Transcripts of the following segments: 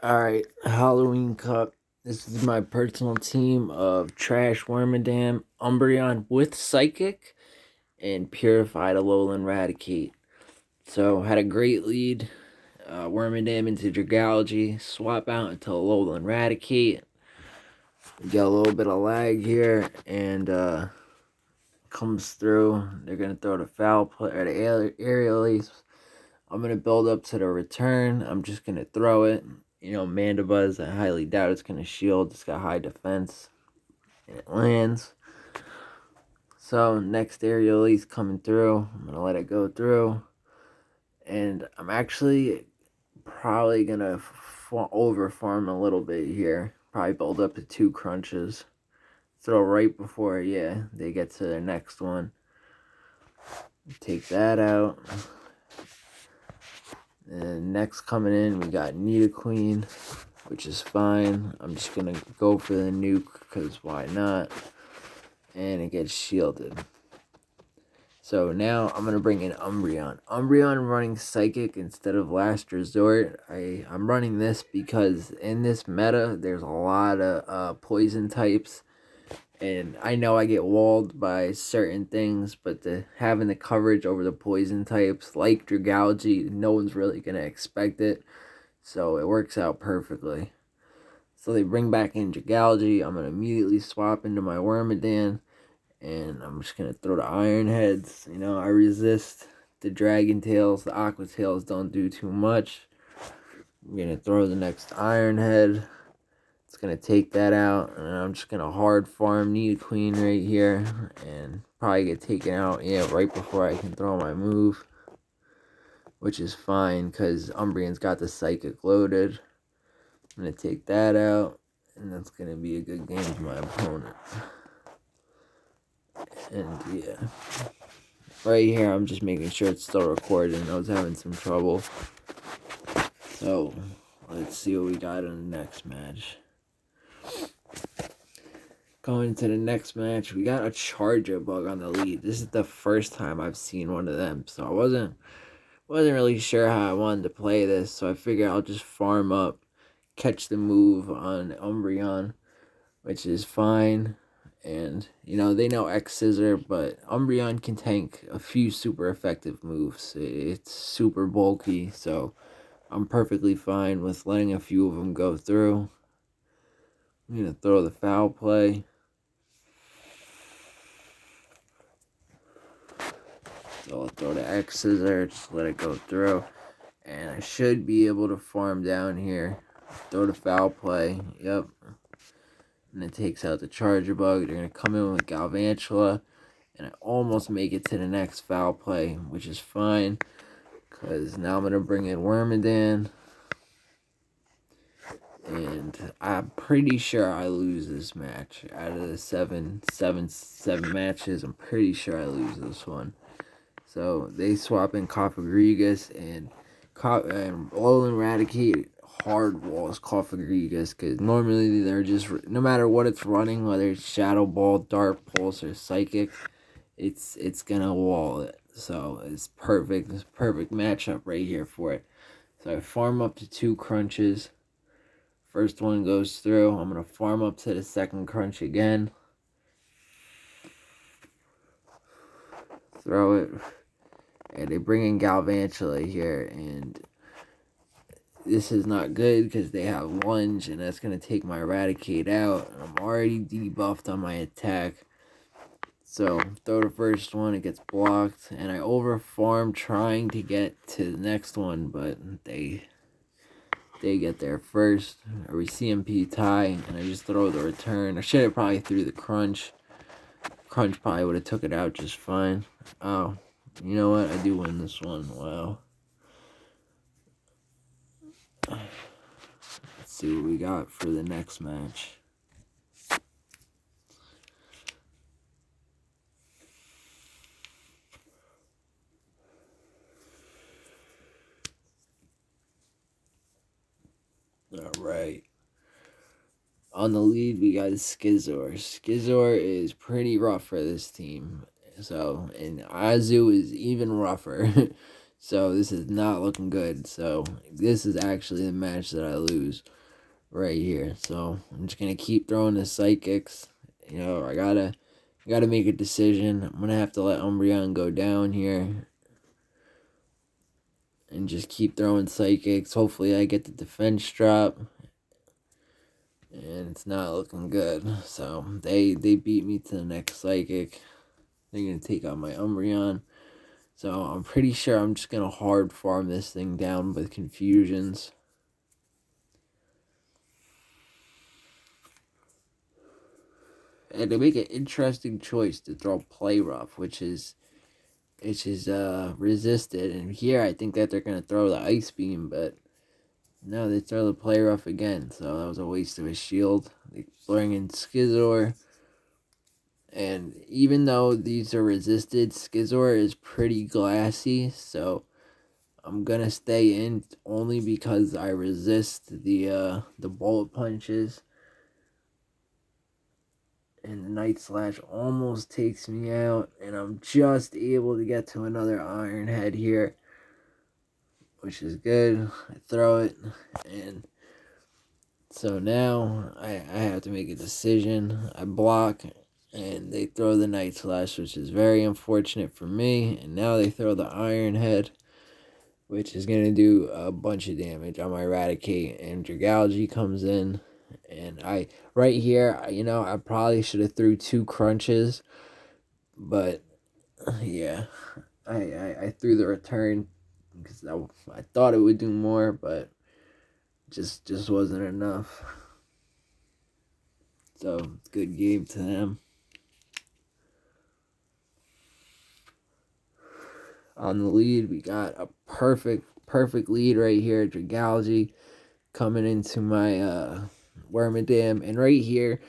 Alright, Halloween Cup. This is my personal team of Trash Wormadam, Umbreon with Psychic, and Purified Alolan Raticate. So, had a great lead. Wormadam into Dragalge, swap out into Alolan Raticate. Get a little bit of lag here, and comes through. They're going to throw the foul play, or the aerial ace. I'm going to build up to the return. I'm just going to throw it. Mandibuzz, I highly doubt it's going to shield. It's got high defense. And it lands. So, next aerial ace coming through. I'm going to let it go through. And I'm actually probably going to over farm a little bit here. Probably build up to 2 crunches. Throw right before, they get to their next one. Take that out. And next coming in, we got Nidoqueen, which is fine. I'm just going to go for the nuke, because why not? And it gets shielded. So now I'm going to bring in Umbreon. Umbreon running Psychic instead of Last Resort. I'm running this because in this meta, there's a lot of poison types. And I know I get walled by certain things, but having the coverage over the poison types, like Dragalge, no one's really going to expect it. So it works out perfectly. So they bring back in Dragalge. I'm going to immediately swap into my Wormadam. And I'm just going to throw the Iron Heads. I resist the Dragon Tails. The Aqua Tails don't do too much. I'm going to throw the next Iron Head. It's going to take that out, and I'm just going to hard farm Nidoqueen right here, and probably get taken out, right before I can throw my move, which is fine, because Umbreon's got the Psychic loaded. I'm going to take that out, and that's going to be a good game for my opponent. And, right here, I'm just making sure it's still recording. I was having some trouble. So, let's see what we got in the next match. Going into the next match, we got a Charjabug on the lead. This is the first time I've seen one of them, so I wasn't really sure how I wanted to play this. So I figured I'll just farm up, catch the move on Umbreon, which is fine. And they know X Scissor, but Umbreon can tank a few super effective moves. It's super bulky, so I'm perfectly fine with letting a few of them go through. I'm gonna throw the foul play. So I'll throw the X Scissor, just let it go through. And I should be able to farm down here. Throw the foul play. Yep. And it takes out the Charjabug. They're going to come in with Galvantula. And I almost make it to the next foul play, which is fine. Because now I'm going to bring in Wormadam. And I'm pretty sure I lose this match. Out of the seven matches, I'm pretty sure I lose this one. So they swap in Cofagrigus and Alolan Raticate hard walls Cofagrigus, because normally they're just, no matter what it's running, whether it's Shadow Ball, Dark Pulse, or Psychic, it's gonna wall it. So it's perfect. It's a perfect matchup right here for it. So I farm up to 2 crunches. First one goes through. I'm gonna farm up to the second crunch again. Throw it. And they bring in Galvantula here, and this is not good because they have Lunge, and that's going to take my Eradicate out. And I'm already debuffed on my attack. So, throw the first one, it gets blocked, and I overfarm trying to get to the next one, but they get there first. A CMP tie, and I just throw the return. I should have probably threw the Crunch. Crunch probably would have took it out just fine. Oh, you know what? I do win this one. Wow. Let's see what we got for the next match. Alright. On the lead, we got Skizor. Skizor is pretty rough for this team. So, and Azu is even rougher. So this is not looking good. So this is actually the match that I lose right here. So I'm just gonna keep throwing the psychics. You know, I gotta make a decision. I'm gonna have to let Umbreon go down here and just keep throwing psychics. Hopefully I get the defense drop. And it's not looking good. So they beat me to the next psychic. They're gonna take out my Umbreon. So I'm pretty sure I'm just gonna hard farm this thing down with confusions. And to make an interesting choice to throw Play Rough, which is resisted. And here I think that they're gonna throw the Ice Beam, but no, they throw the Play Rough again. So that was a waste of a shield. They bring in Scizor. And even though these are resisted, Scizor is pretty glassy, so I'm gonna stay in only because I resist the bullet punches. And the Night Slash almost takes me out, and I'm just able to get to another Iron Head here, which is good. I throw it, and so now I have to make a decision. I block, and they throw the Night Slash, which is very unfortunate for me. And now they throw the Iron Head, which is going to do a bunch of damage on my Eradicate. And Dragalge comes in. And right here, you know, I probably should have threw 2 crunches. But, yeah, I threw the return because I thought it would do more, but just wasn't enough. So, good game to them. On the lead, we got a perfect lead right here. Dragalge coming into my Wormadam, and right here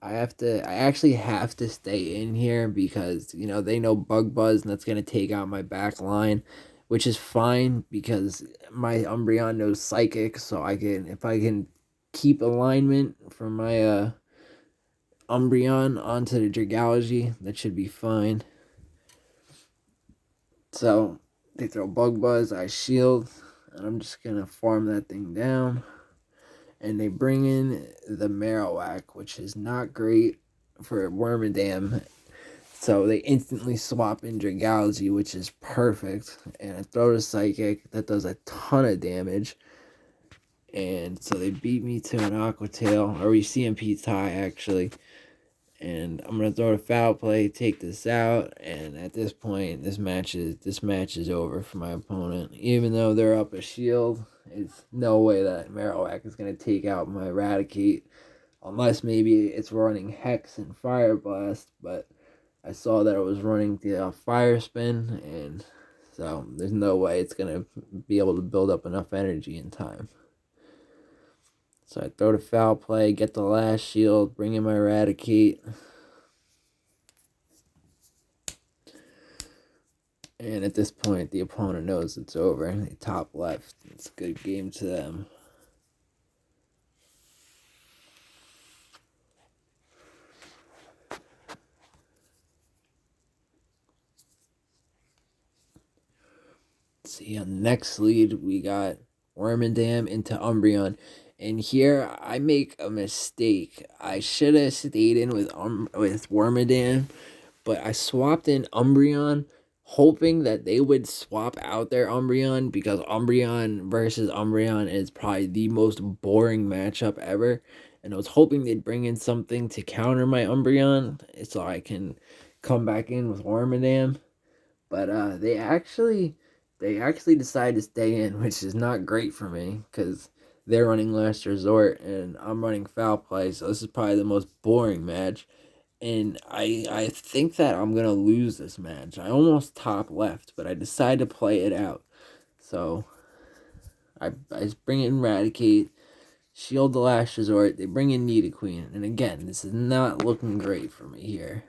I actually have to stay in here because, you know, they know Bug Buzz, and that's gonna take out my back line, which is fine because my Umbreon knows Psychic, so if I can keep alignment from my Umbreon onto the Dragalge, that should be fine. So they throw Bug Buzz, I shield, and I'm just gonna farm that thing down. And they bring in the Marowak, which is not great for Wormadam. So they instantly swap in Dragalge, which is perfect. And I throw the Psychic, that does a ton of damage. And so they beat me to an Aqua Tail, or we CMP tie actually. And I'm gonna throw a foul play, take this out, and at this point, this match is over for my opponent. Even though they're up a shield, it's no way that Marowak is gonna take out my Eradicate, unless maybe it's running Hex and Fire Blast. But I saw that it was running the Fire Spin, and so there's no way it's gonna be able to build up enough energy in time. So I throw the foul play, get the last shield, bring in my Eradicate. And at this point, the opponent knows it's over. They top left. It's a good game to them. See, on the next lead, we got Wormadam into Umbreon. And here, I make a mistake. I should have stayed in with Wormadam, but I swapped in Umbreon, hoping that they would swap out their Umbreon, because Umbreon versus Umbreon is probably the most boring matchup ever. And I was hoping they'd bring in something to counter my Umbreon so I can come back in with Wormadam. But they actually decided to stay in, which is not great for me because they're running Last Resort and I'm running Foul Play. So this is probably the most boring match. And I think that I'm going to lose this match. I almost top left, but I decided to play it out. So I bring in Eradicate, shield the Last Resort. They bring in Nidoqueen. And again, this is not looking great for me here.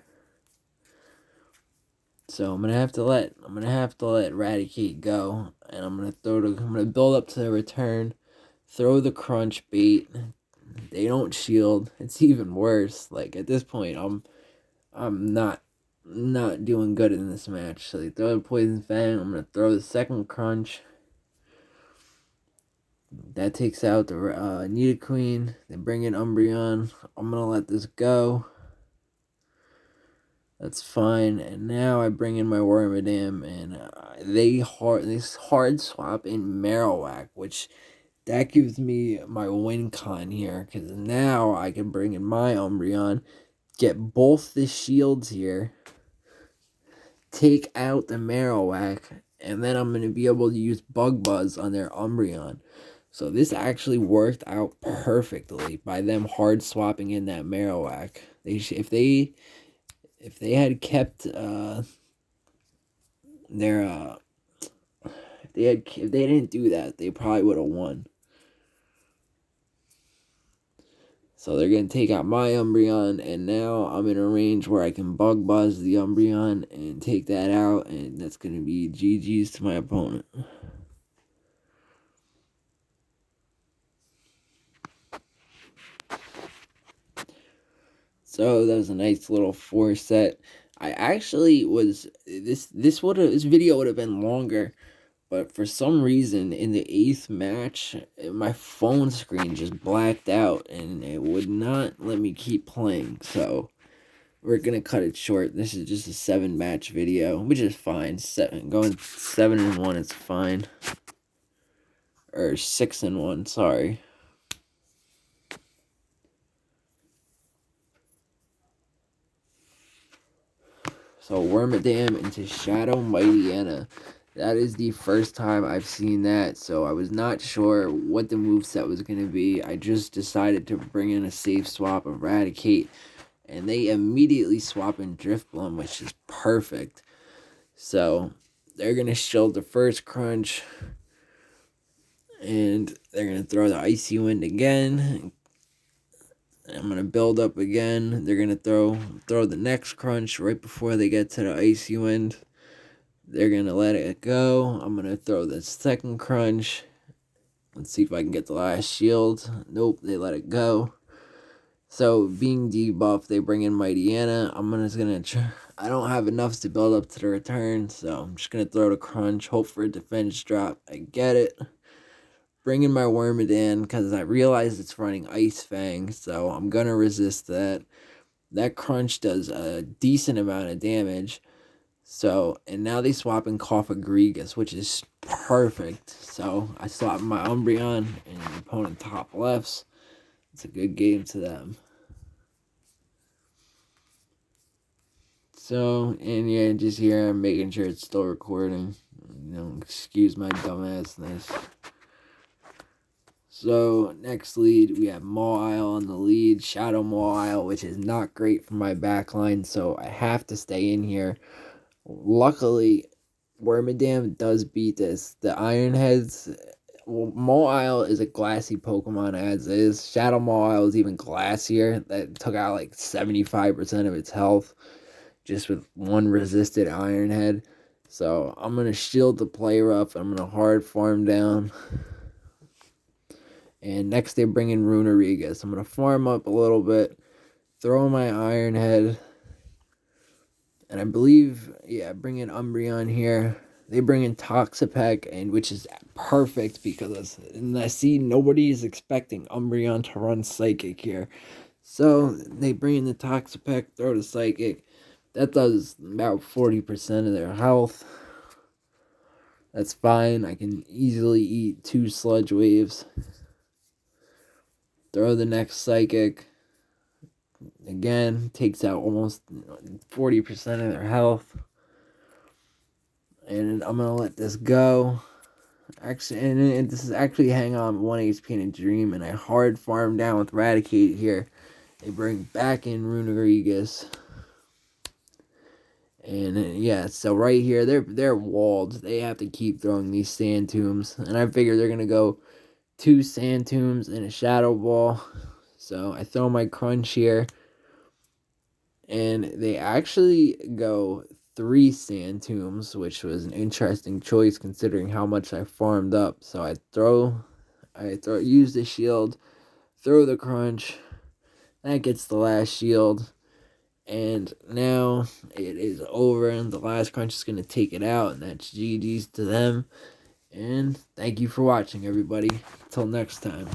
So I'm gonna have to let Eradicate go, and I'm gonna build up to the return, throw the crunch bait. They don't shield. It's even worse. Like at this point, I'm not not doing good in this match. So they throw the Poison Fang. I'm going to throw the second Crunch. That takes out the Nidoqueen. They bring in Umbreon. I'm going to let this go. That's fine. And now I bring in my Wormadam, and they hard swap in Marowak, which that gives me my win con here, because now I can bring in my Umbreon, get both the shields here, take out the Marowak, and then I'm going to be able to use Bug Buzz on their Umbreon. So this actually worked out perfectly by them hard swapping in that Marowak. If they had kept if they didn't do that, they probably would have won. So they're going to take out my Umbreon, and now I'm in a range where I can Bug Buzz the Umbreon and take that out, and that's going to be GG's to my opponent. So that was a nice little 4 set. I actually was this video would have been longer, but for some reason in the 8th match, my phone screen just blacked out and it would not let me keep playing. So we're gonna cut it short. This is just a 7-match video, which is fine. Going 7-1 is fine, or 6-1. Sorry. So Wormadam into Shadow Mightyena. That is the first time I've seen that, so I was not sure what the moveset was going to be. I just decided to bring in a safe swap, Eradicate, and they immediately swap in Drifblim, which is perfect. So they're going to shield the first Crunch, and they're going to throw the Icy Wind again. I'm going to build up again. They're going to throw the next Crunch right before they get to the Icy Wind. They're going to let it go. I'm going to throw the second Crunch. Let's see if I can get the last shield. Nope, they let it go. So, being debuffed, they bring in Mightyena. I don't have enough to build up to the return, so I'm just going to throw the Crunch, hope for a defense drop. I get it. Bring in my Wormadam, because I realize it's running Ice Fang, so I'm going to resist that. That Crunch does a decent amount of damage. So, and now they swap in Cofagrigus, which is perfect. So, I swap my Umbreon and the opponent top lefts. It's a good game to them. So, and yeah, just here I'm making sure it's still recording. Excuse my dumbassness. So, next lead, we have Mawile on the lead. Shadow Mawile, which is not great for my backline, so I have to stay in here. Luckily, Wormadam does beat this. The Iron Heads, Mawile is a glassy Pokemon as is. Shadow Mawile is even glassier. That took out like 75% of its health just with one resisted Iron Head. So I'm going to shield the play rough. I'm going to hard farm down. And next they bring in Runerigus. I'm going to farm up a little bit. Throw my Iron Head. And I believe, yeah, bring in Umbreon here. They bring in Toxapeck, and which is perfect because I see nobody is expecting Umbreon to run Psychic here. So they bring in the Toxapeck, throw the Psychic. That does about 40% of their health. That's fine. I can easily eat 2 Sludge Waves. Throw the next Psychic. Again, takes out almost 40% of their health. And I'm going to let this go. Actually, and this is actually hang on 1 HP in a Dream. And I hard farm down with Raticate here. They bring back in Runerigus. And yeah, so right here, they're walled. They have to keep throwing these Sand Tombs. And I figure they're going to go 2 Sand Tombs and a Shadow Ball. So I throw my Crunch here. And they actually go 3 Sand Tombs, which was an interesting choice considering how much I farmed up. So I use the shield, throw the Crunch. That gets the last shield. And now it is over, and the last crunch is going to take it out, and that's GG's to them. And thank you for watching, everybody. Until next time.